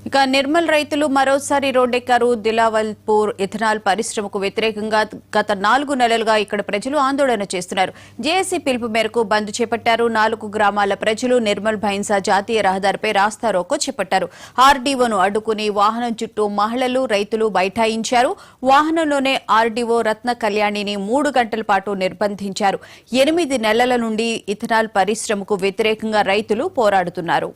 ఇక నిర్మల్ రైతులు మరోసారి రోడ్డెక్కారు. దిలావల్పూర్ ఇథనాల్ పరిశ్రమకు వ్యతిరేకంగా గత 4 నెలలుగా ఇక్కడ ప్రజలు ఆందోళన చేస్తున్నారు. జేఏసీ పిలుపు మేరకు బంద్ చేపట్టారు. 4 గ్రామాల ప్రజలు నిర్మల్ భైన్సా జాతీయ రహదారిపై రాస్తారోకో చేపట్టారు. ఆర్డీఓను అడ్డుకుని వాహనం చుట్టూ మహిళలు, రైతులు బైఠాయించారు. వాహనంలోనే ఆర్డీఓ రత్న కళ్యాణిని 3 గంటల పాటు నిర్బంధించారు. 8 నెలల నుండి ఇథనాల్ పరిశ్రమకు వ్యతిరేకంగా రైతులు పోరాడుతున్నారు.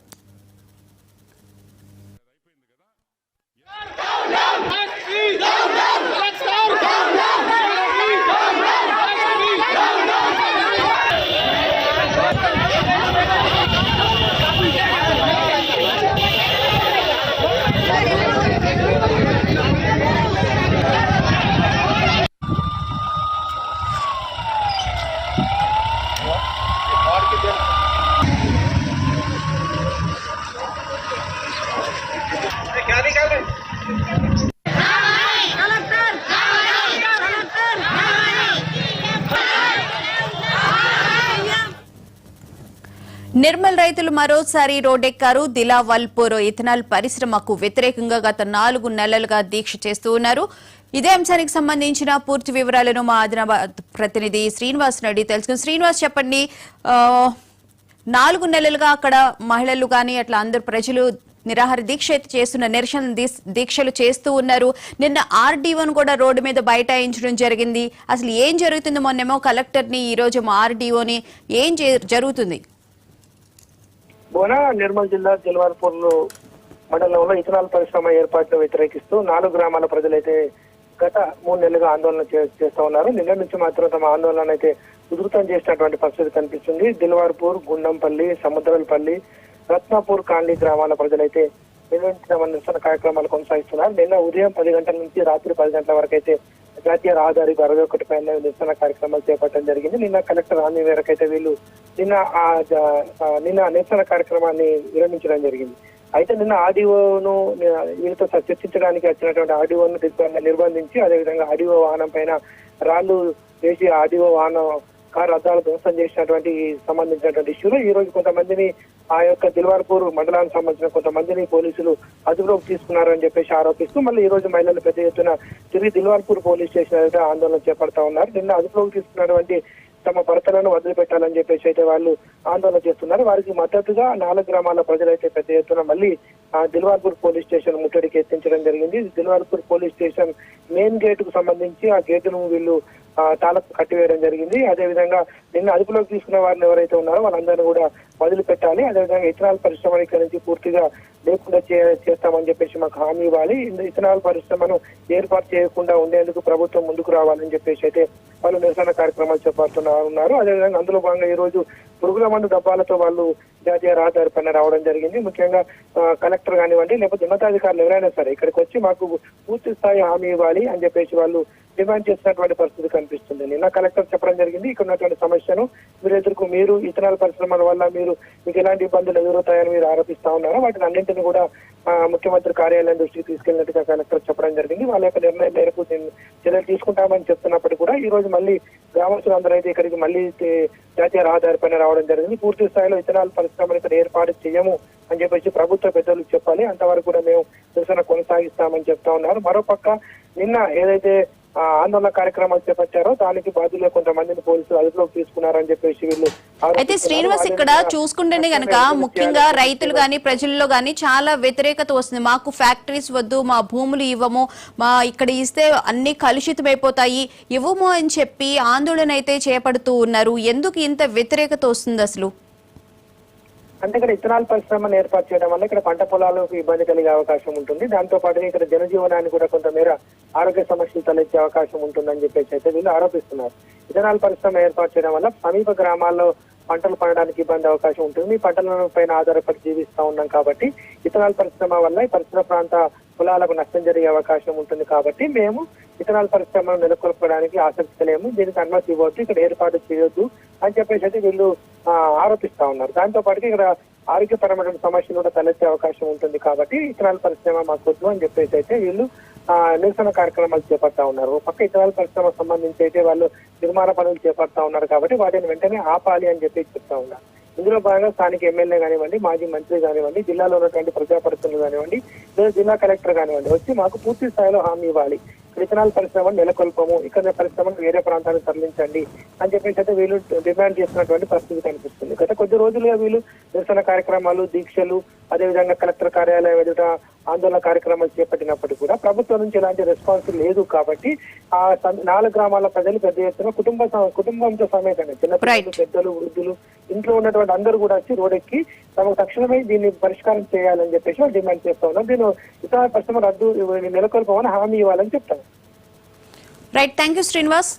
నిర్మల్ రైతులు మరోసారి రోడ్డెక్కారు. దిలావల్పూర్ ఇథనాల్ పరిశ్రమకు వ్యతిరేకంగా గత 4 నెలలుగా దీక్ష చేస్తూ ఉన్నారు. ఇదే అంశానికి సంబంధించిన పూర్తి వివరాలను మా ఆదిలాబాద్ ప్రతినిధి శ్రీనివాస్ రెడ్డి తెలుసుకుని. శ్రీనివాస్, చెప్పండి. 4 నెలలుగా అక్కడ మహిళలు కానీ అట్లా అందరు ప్రజలు నిరాహార దీక్ష చేస్తున్న నిరసన దీక్షలు చేస్తూ ఉన్నారు. నిన్న ఆర్డీఓను కూడా రోడ్డు మీద బైఠాయించడం జరిగింది. అసలు ఏం జరుగుతుంది? మొన్నేమో కలెక్టర్ని, ఈ రోజు ఆర్డీఓని, ఏం జరుగుతుంది? నిర్మల్ జిల్లా దిల్వాల్పూర్ మండలంలో ఇథనాల్ పరిశ్రమ ఏర్పాటును వ్యతిరేకిస్తూ 4 గ్రామాల ప్రజలైతే గత 3 నెలలుగా ఆందోళన చేస్తా ఉన్నారు. నిన్న నుంచి మాత్రం తమ ఆందోళన అయితే ఉధృతం చేసినటువంటి పరిస్థితి కనిపిస్తుంది. దిల్వార్పూర్, గుండంపల్లి, సముద్రల్పల్లి, రత్నాపూర్ కాలనీ గ్రామాల ప్రజలైతే నిరసన కార్యక్రమాలు కొనసాగిస్తున్నారు. నిన్న ఉదయం 10 గంటల నుంచి రాత్రి 10 గంటల వరకు అయితే జాతీయ రహదారి 61 పైన నిరసన కార్యక్రమాలు చేపట్టడం జరిగింది. నిన్న కలెక్టర్ హామీ మేరకు అయితే వీళ్ళు నిన్న నిరసన కార్యక్రమాన్ని విరమించడం జరిగింది. అయితే నిన్న ఆర్డీఓను వీళ్ళతో చర్చించడానికి వచ్చినటువంటి ఆర్డీఓను నిర్బంధించి, అదేవిధంగా ఆర్డీఓ వాహనం పైన రాళ్లు వేసి ఆర్డీఓ వాహనం కారు అద్దాలు ధ్వంసం చేసినటువంటి సంబంధించినటువంటి ఇష్యూలో ఈ రోజు కొంతమందిని ఆ యొక్క దిల్వార్పూర్ మండలానికి సంబంధించిన కొంతమందిని పోలీసులు అదుపులోకి తీసుకున్నారని చెప్పేసి ఆరోపిస్తూ మళ్ళీ ఈ రోజు మహిళలు పెద్ద ఎత్తున తిరిగి దిల్వార్పూర్ పోలీస్ స్టేషన్ అయితే ఆందోళన చేపడతా ఉన్నారు. నిన్న అదుపులోకి తీసుకున్నటువంటి తమ భర్తలను వదిలిపెట్టాలని చెప్పేసి అయితే వాళ్ళు ఆందోళన చేస్తున్నారు. వారికి మద్దతుగా 4 గ్రామాల ప్రజలైతే పెద్ద ఎత్తున మళ్ళీ దిల్వార్పూర్ పోలీస్ స్టేషన్ ముట్టడికి ఎత్తించడం జరిగింది. Dilwarpur police station main gate కు సంబంధించి ఆ గేటును వీళ్ళు తాళపు కట్టివేయడం జరిగింది. అదేవిధంగా నిన్న అదుపులోకి తీసుకున్న వారిని ఎవరైతే ఉన్నారో వాళ్ళందరినీ కూడా వదిలిపెట్టాలి. అదేవిధంగా ఇథనాల్ పరిశ్రమ ఇక్కడి నుంచి పూర్తిగా లేకుండా చేస్తామని చెప్పేసి మాకు హామీ ఇవ్వాలి. ఇథనాల్ పరిశ్రమను ఏర్పాటు చేయకుండా ఉండేందుకు ప్రభుత్వం ముందుకు రావాలని చెప్పేసి అయితే వాళ్ళు నిరసన కార్యక్రమాలు చేపడుతున్నారు. అదేవిధంగా అందులో భాగంగా ఈ రోజు పురుగుల మందు డబ్బాలతో వాళ్ళు జాతీయ రహదారి పైన రావడం జరిగింది. ముఖ్యంగా కలెక్టర్ కానివ్వండి, లేకపోతే ఉన్నతాధికారులు ఎవరైనా సరే ఇక్కడికి వచ్చి మాకు పూర్తి స్థాయి హామీ ఇవ్వాలి అని చెప్పేసి వాళ్ళు డిమాండ్ చేసినటువంటి పరిస్థితి కనిపిస్తుంది. నిన్న కలెక్టర్ చెప్పడం జరిగింది, ఇక్కడ ఉన్నటువంటి సమస్యను మీరు ఇథనాల్ పరిశ్రమల వల్ల మీకు ఎలాంటి ఇబ్బందులు ఎదురవుతాయని మీరు ఆరోపిస్తా ఉన్నారు. వాటిని అన్నింటినీ కూడా ముఖ్యమంత్రి కార్యాలయం దృష్టికి తీసుకెళ్లినట్టుగా కలెక్టర్ చెప్పడం జరిగింది. వాళ్ళ యొక్క నిర్ణయం మేరకు చర్యలు తీసుకుంటామని చెప్తున్నప్పటికీ కూడా ఈ రోజు మళ్ళీ గ్రామస్తులందరూ అయితే ఇక్కడికి మళ్ళీ జాతీయ రహదారి పైన రావడం జరిగింది. పూర్తి స్థాయిలో ఇథనాల్ పరిశ్రమను ఇక్కడ ఏర్పాటు చేయము అని చెప్పేసి ప్రభుత్వ పెద్దలకు చెప్పాలి, అంతవరకు కూడా మేము నిరసన కొనసాగిస్తామని చెప్తా ఉన్నారు. మరోపక్క నిన్న ఏదైతే ఆందోళన కార్యక్రమాలు చేపట్టారో దానికి బాధ్యులుగా కొంతమందిని పోలీసులు అదుపులోకి తీసుకున్నారని చెప్పేసి వీళ్ళు. అయితే శ్రీనివాస్, ఇక్కడ చూసుకుంటేనే గనక ముఖ్యంగా రైతులు గాని ప్రజల్లో గాని చాలా వ్యతిరేకత వస్తుంది. మాకు ఫ్యాక్టరీస్ వద్దు, మా భూములు ఇవ్వము, మా ఇక్కడ ఇస్తే అన్ని కలుషితమైపోతాయి, ఇవ్వము అని చెప్పి ఆందోళన అయితే చేపడుతూ ఉన్నారు. ఎందుకు ఇంత వ్యతిరేకత వస్తుంది అసలు? అంటే ఇక్కడ ఇథనాల్ పరిశ్రమను ఏర్పాటు చేయడం వల్ల ఇక్కడ పంట పొలాలకు ఇబ్బంది కలిగే అవకాశం ఉంటుంది. దాంతో పాటుగా ఇక్కడ జనజీవనాన్ని కూడా కొంతమేర ఆరోగ్య సమస్యలు తలెత్తే అవకాశం ఉంటుందని చెప్పేసి అయితే వీళ్ళు ఆరోపిస్తున్నారు. ఇథనాల్ పరిశ్రమ ఏర్పాటు చేయడం వల్ల సమీప గ్రామాల్లో పంటలు పండడానికి ఇబ్బంది అవకాశం ఉంటుంది. పంటల పైన ఆధారపడి జీవిస్తా ఉన్నాం కాబట్టి ఇథనాల్ పరిశ్రమ వల్ల ఈ పరిసర ప్రాంత పొలాలకు నష్టం జరిగే అవకాశం ఉంటుంది. కాబట్టి మేము ఇథనాల్ పరిశ్రమను నెలకొల్పడానికి ఆసక్తి లేము, దీనికి అనుమతి ఇవ్వద్దు, ఇక్కడ ఏర్పాటు చేయొద్దు అని చెప్పేసి అయితే వీళ్ళు ఆరోపిస్తా ఉన్నారు. దాంతో పాటు ఇక్కడ ఆరోగ్యపరమైన సమస్యలు కూడా తలెత్తే అవకాశం ఉంటుంది. కాబట్టి ఇథనాల్ పరిశ్రమ మాకు వద్దు అని చెప్పేసి అయితే వీళ్ళు నిరసన కార్యక్రమాలు చేపడతా ఉన్నారు. పక్క ఇథనాల్ పరిశ్రమకు సంబంధించి అయితే వాళ్ళు నిర్మాణ పనులు చేపడతా ఉన్నారు కాబట్టి వాటిని వెంటనే ఆపాలి అని చెప్పి చెప్తా ఉన్నారు. ఇందులో భాగంగా స్థానిక ఎమ్మెల్యే కానివ్వండి, మాజీ మంత్రి కానివ్వండి, జిల్లాలో ఉన్నటువంటి ప్రజాప్రతినిధులు కానివ్వండి, లేదా జిల్లా కలెక్టర్ కానివ్వండి వచ్చి మాకు పూర్తి స్థాయిలో హామీ ఇవ్వాలి. ఇథనాల్ పరిశ్రమను నెలకొల్పము, ఇక్కడ పరిశ్రమను వేరే ప్రాంతానికి తరలించండి అని చెప్పేసి అయితే వీళ్ళు డిమాండ్ చేస్తున్నటువంటి పరిస్థితి కనిపిస్తుంది. గత కొద్ది రోజులుగా వీళ్ళు నిరసన కార్యక్రమాలు, దీక్షలు, అదేవిధంగా కలెక్టర్ కార్యాలయం ఎదుట ఆందోళన కార్యక్రమాలు చేపట్టినప్పటికీ కూడా ప్రభుత్వం నుంచి ఎలాంటి రెస్పాన్స్ లేదు. కాబట్టి ఆ 4 గ్రామాల ప్రజలు పెద్ద ఎత్తున కుటుంబంతో సమేతంగా చిన్నపిల్లలు, పెద్దలు, వృద్ధులు, ఇంట్లో ఉన్నటువంటి అందరూ కూడా వచ్చి రోడ్డెక్కి తమకు తక్షణమే దీన్ని పరిష్కారం చేయాలని చెప్పేసి వాళ్ళు డిమాండ్ చేస్తా ఉన్నారు. దీన్ని ఇతర పరిశ్రమ రద్దు నెలకొల్పమని హామీ ఇవ్వాలని చెప్తాను. Right, thank you Srinivas.